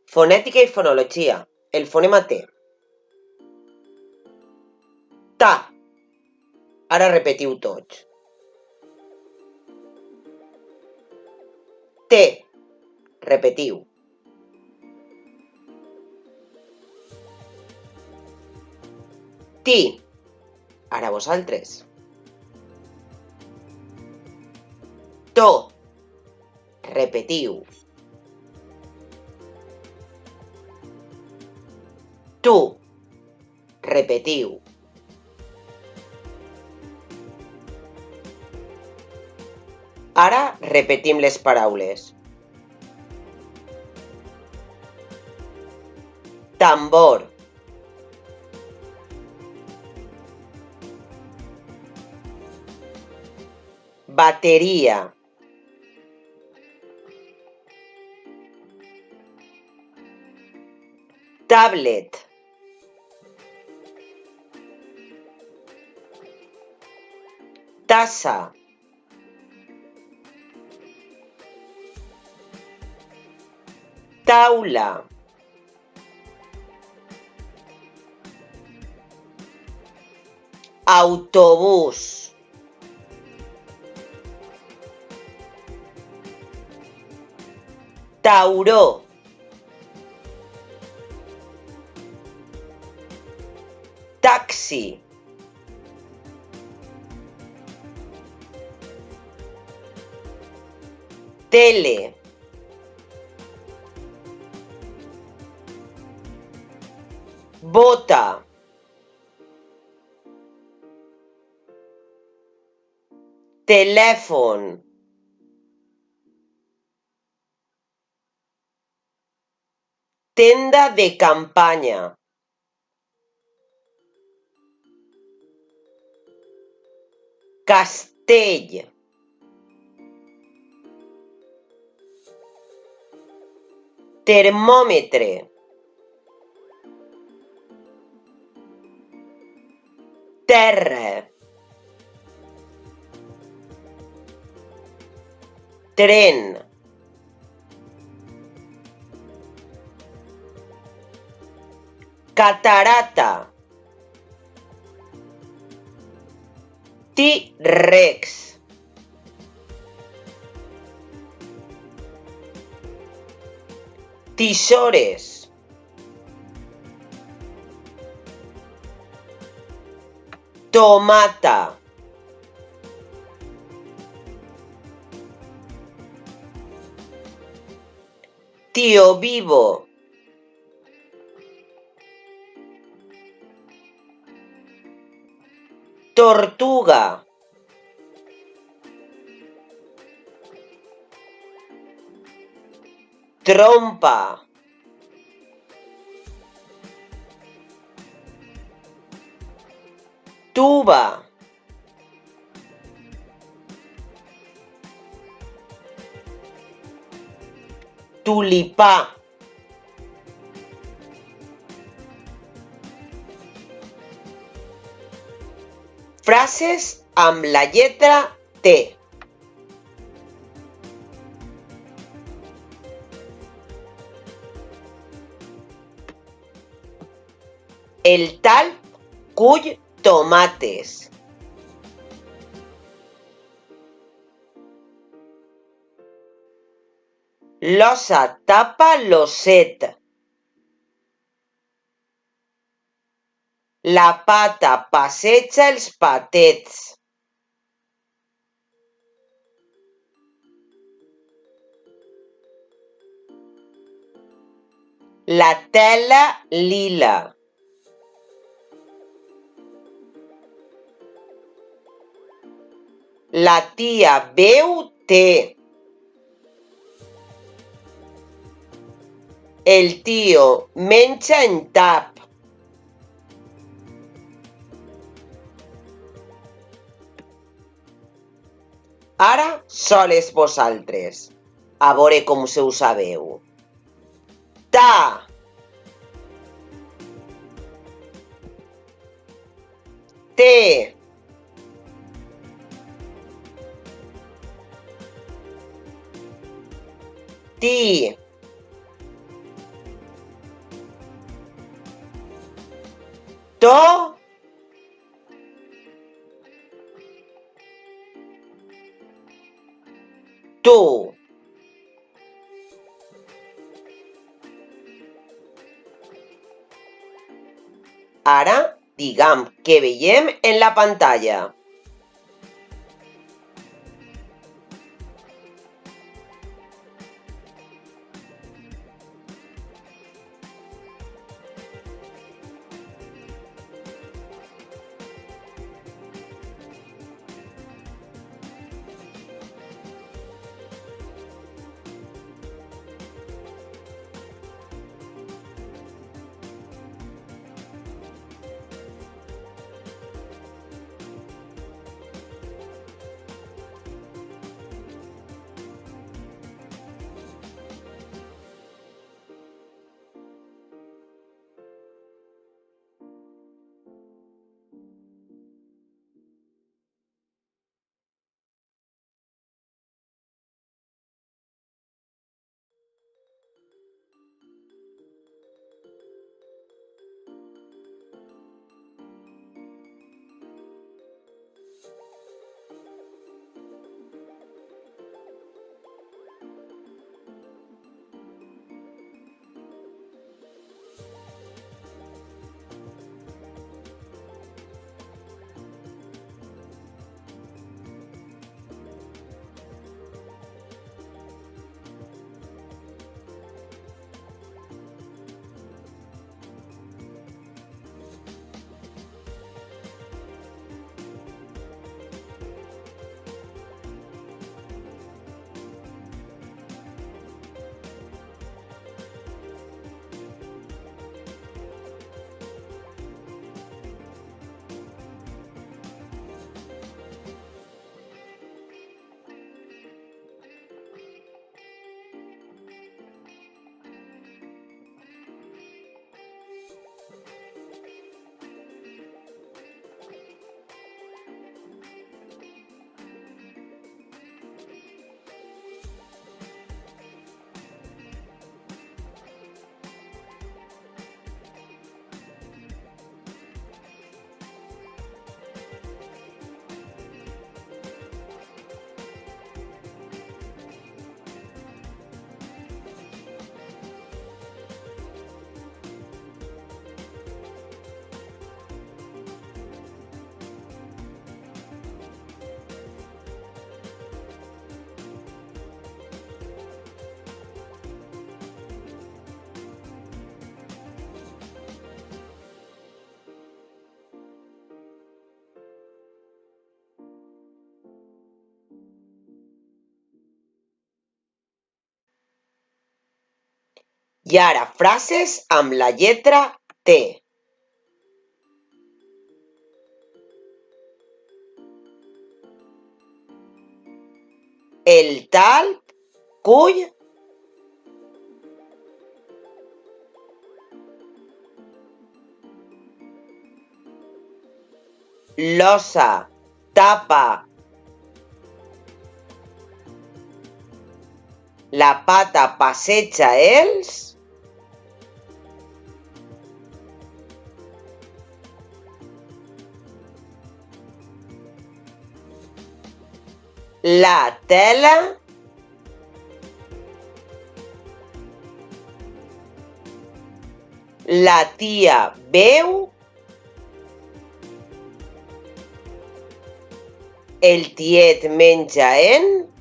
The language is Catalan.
Fonètica i fonologia. El fonema T. Ta. Ara repetiu tots. T. Repetiu. Ti. Ara vosaltres. To. Repetiu. Tu. Repetiu. Ara repetim les paraules. Tambor. Bateria. Tablet. Tassa. Taula. Autobús. Tauró. Taxi. Tele. Bota. Telèfon. Tenda de campanya. Castell. Termòmetre. Terra. Tren. Catarata. T-Rex. Tisores. Tomata. Tío vivo. Tortuga. Trompa. Tuba. Tulipà. Frases amb la lletra T. El talp cull tomates. L'ossa tapa l'osset. La pata passeja els patets. La tela lila. La tia beu té. El tio menja en tap. Ara soles vosaltres. A veure com se ho sabeu. Ta. Te. Ti. To, tu. Ara, diguem què veiem en la pantalla. I ara frases amb la lletra T. El talp cull l'ossa tapa la pata passeja els la tela la tia veu el tiet menja en